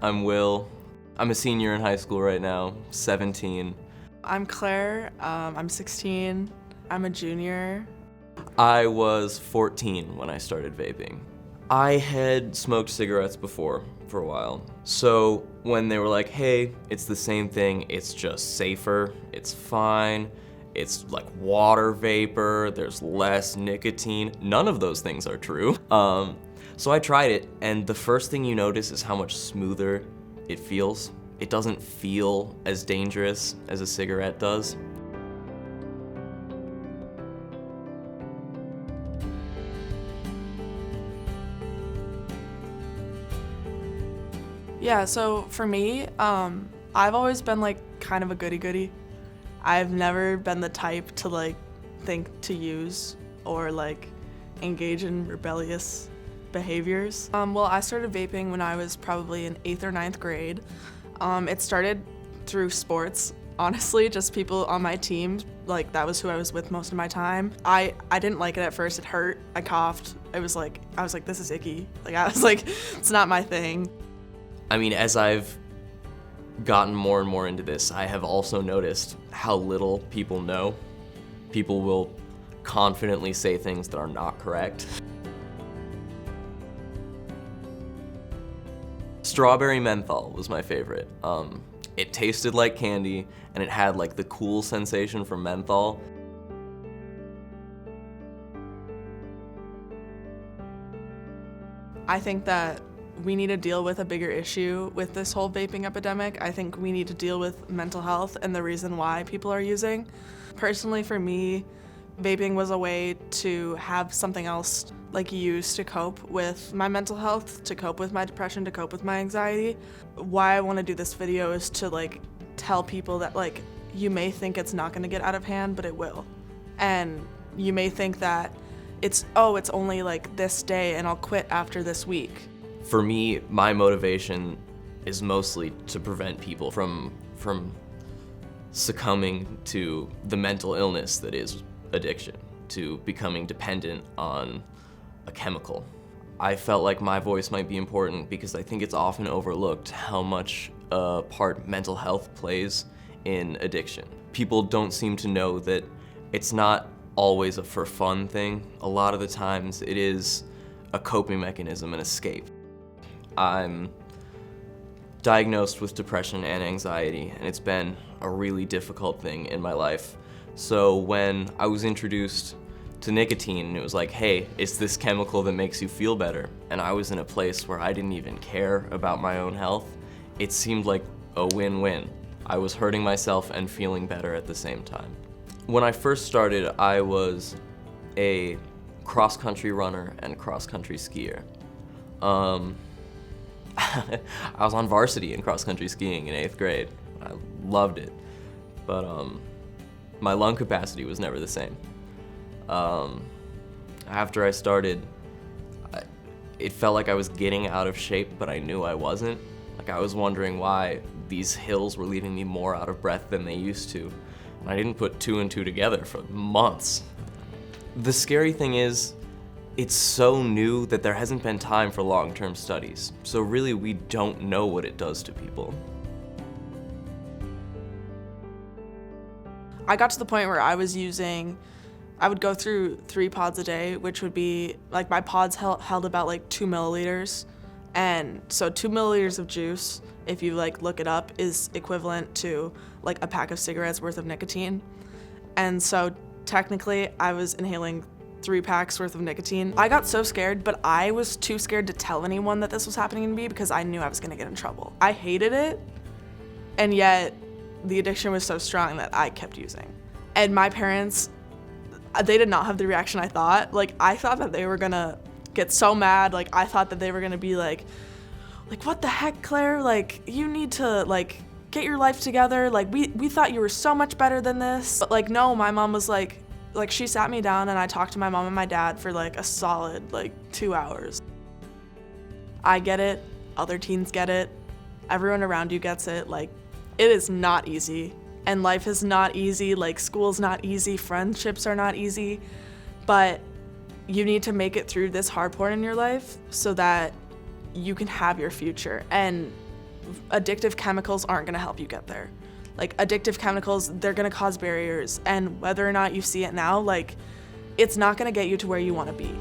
I'm Will. I'm a senior in high school right now, 17. I'm Claire. I'm 16. I'm a junior. I was 14 when I started vaping. I had smoked cigarettes before for a while. So when they were like, hey, it's the same thing, it's just safer, it's fine, it's like water vapor, there's less nicotine. None of those things are true. So I tried it, and the first thing you notice is how much smoother it feels. It doesn't feel as dangerous as a cigarette does. Yeah, so for me, I've always been like kind of a goody-goody. I've never been the type to like think to use or like engage in rebellious behaviors. Well, I started vaping when I was probably in 8th or 9th grade. It started through sports, honestly, just people on my team, like that was who I was with most of my time. I didn't like it at first, it hurt, I coughed. I was like, this is icky. Like I was like, it's not my thing. I mean, as I've gotten more and more into this, I have also noticed how little people know. People will confidently say things that are not correct. Strawberry menthol was my favorite. It tasted like candy, and it had like the cool sensation from menthol. I think that we need to deal with a bigger issue with this whole vaping epidemic. I think we need to deal with mental health and the reason why people are using. Personally, for me, vaping was a way to have something else like use to cope with my mental health, to cope with my depression, to cope with my anxiety. Why I want to do this video is to like tell people that like you may think it's not going to get out of hand, but it will. And you may think that it's only like this day and I'll quit after this week. For me, my motivation is mostly to prevent people from succumbing to the mental illness that is addiction, to becoming dependent on a chemical. I felt like my voice might be important because I think it's often overlooked how much a part mental health plays in addiction. People don't seem to know that it's not always a for fun thing. A lot of the times it is a coping mechanism, an escape. I'm diagnosed with depression and anxiety, and it's been a really difficult thing in my life. So when I was introduced to nicotine, it was like, hey, it's this chemical that makes you feel better. And I was in a place where I didn't even care about my own health. It seemed like a win-win. I was hurting myself and feeling better at the same time. When I first started, I was a cross-country runner and cross-country skier. I was on varsity in cross-country skiing in 8th grade. I loved it, but my lung capacity was never the same. After I started, it felt like I was getting out of shape, but I knew I wasn't. Like I was wondering why these hills were leaving me more out of breath than they used to. And I didn't put 2 and 2 together for months. The scary thing is, it's so new that there hasn't been time for long-term studies. So really, we don't know what it does to people. I got to the point where I would go through 3 pods a day, which would be, like my pods held about like 2 milliliters. And so 2 milliliters of juice, if you like look it up, is equivalent to like a pack of cigarettes worth of nicotine. And so technically I was inhaling 3 packs worth of nicotine. I got so scared, but I was too scared to tell anyone that this was happening to me because I knew I was gonna get in trouble. I hated it, and yet the addiction was so strong that I kept using. And my parents, they did not have the reaction I thought. Like, I thought that they were gonna get so mad. Like, I thought that they were gonna be like, what the heck, Claire? Like, you need to, like, get your life together. Like, we thought you were so much better than this. But, like, no, my mom was like, she sat me down and I talked to my mom and my dad for, like, a solid, 2 hours. I get it. Other teens get it. Everyone around you gets it. Like, it is not easy. And life is not easy. Like, school's not easy. Friendships are not easy. But you need to make it through this hard part in your life so that you can have your future. And addictive chemicals aren't gonna help you get there. Like addictive chemicals, they're gonna cause barriers, and whether or not you see it now, like it's not gonna get you to where you wanna be.